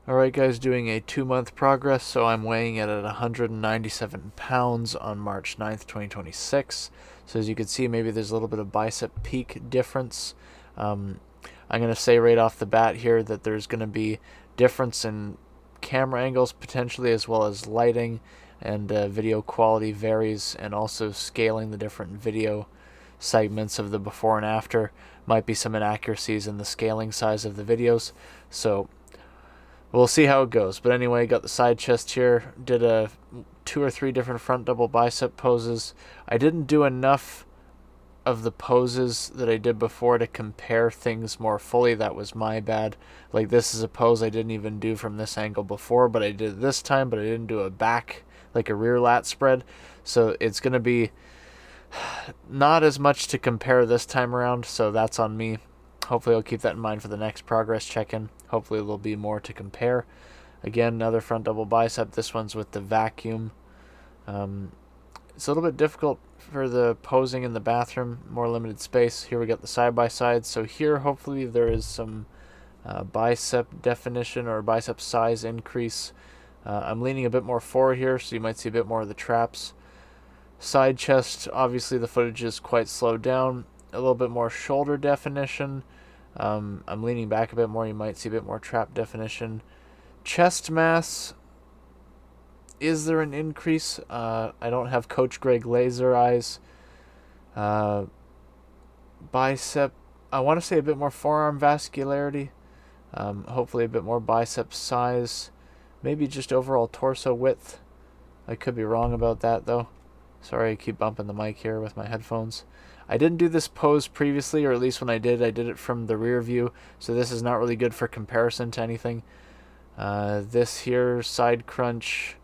Alright guys, doing a 2-month progress, so I'm weighing it at 197 pounds on March 9th, 2026. So as you can see, maybe there's a little bit of bicep peak difference. I'm going to say right off the bat here that there's going to be difference in camera angles potentially, as well as lighting, and video quality varies, and also scaling the different video segments of the before and after. Might be some inaccuracies in the scaling size of the videos, so we'll see how it goes. But anyway, got the side chest here. Did 2 or 3 different front double bicep poses. I didn't do enough of the poses that I did before to compare things more fully. That was my bad. Like, this is a pose I didn't even do from this angle before, but I did it this time, but I didn't do a back, like a rear lat spread. So it's going to be not as much to compare this time around, so that's on me. Hopefully I'll keep that in mind for the next progress check-in. Hopefully there'll be more to compare. Again, another front double bicep. This one's with the vacuum. It's a little bit difficult for the posing in the bathroom, more limited space. Here we got the side-by-side. So here, hopefully there is some bicep definition or bicep size increase. I'm leaning a bit more forward here, so you might see a bit more of the traps. Side chest, obviously the footage is quite slowed down. A little bit more shoulder definition. I'm leaning back a bit more. You might see a bit more trap definition. Chest mass. Is there an increase? I don't have Coach Greg laser eyes. Bicep. I want to say a bit more forearm vascularity. Hopefully a bit more bicep size. Maybe just overall torso width. I could be wrong about that though. Sorry, I keep bumping the mic here with my headphones. I didn't do this pose previously, or at least when I did it from the rear view, so this is not really good for comparison to anything. This here, side crunch,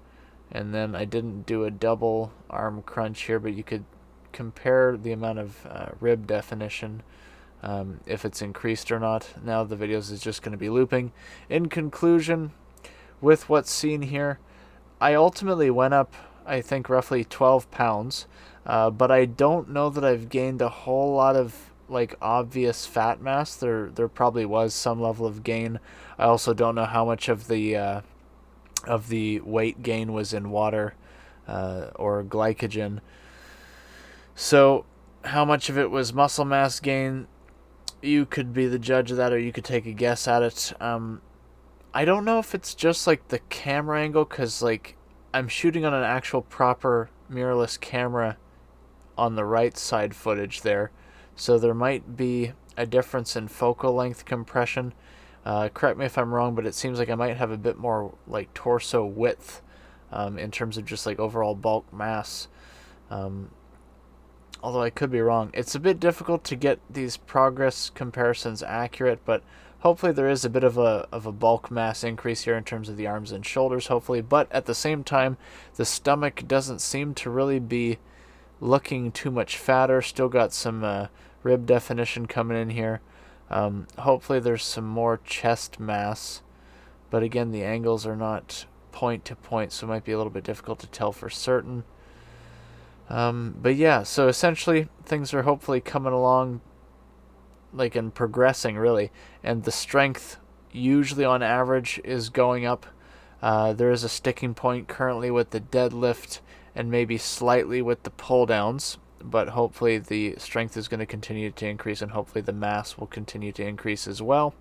and then I didn't do a double arm crunch here, but you could compare the amount of rib definition, if it's increased or not. Now the videos is just going to be looping. In conclusion, with what's seen here, I ultimately went up, I think, roughly 12 pounds. But I don't know that I've gained a whole lot of like obvious fat mass. There probably was some level of gain. I also don't know how much of the weight gain was in water or glycogen. So how much of it was muscle mass gain? You could be the judge of that, or you could take a guess at it. I don't know if it's just like the camera angle, because like I'm shooting on an actual proper mirrorless camera on the right side footage there, so there might be a difference in focal length compression. Correct me if I'm wrong, but it seems like I might have a bit more like torso width in terms of just like overall bulk mass, although I could be wrong. It's a bit difficult to get these progress comparisons accurate, but hopefully there is a bit of a bulk mass increase here in terms of the arms and shoulders, hopefully. But at the same time, the stomach doesn't seem to really be looking too much fatter. Still got some rib definition coming in here. Hopefully there's some more chest mass, but again, the angles are not point to point, so it might be a little bit difficult to tell for certain. But yeah, so essentially things are hopefully coming along, like, and progressing really, and the strength usually on average is going up. There is a sticking point currently with the deadlift and maybe slightly with the pull downs, but hopefully the strength is going to continue to increase, and hopefully the mass will continue to increase as well.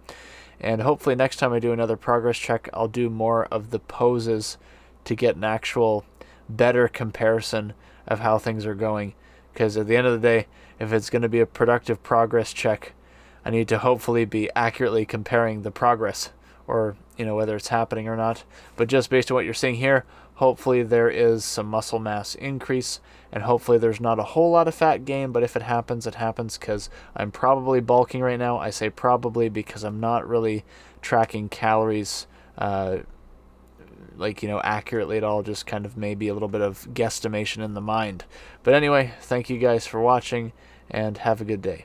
And hopefully next time I do another progress check, I'll do more of the poses to get an actual better comparison of how things are going, because at the end of the day, if it's going to be a productive progress check, I need to hopefully be accurately comparing the progress, or whether it's happening or not. But just based on what you're seeing here, hopefully there is some muscle mass increase, and hopefully there's not a whole lot of fat gain, but if it happens, it happens, because I'm probably bulking right now. I say probably because I'm not really tracking calories accurately at all, just kind of maybe a little bit of guesstimation in the mind. But anyway, thank you guys for watching, and have a good day.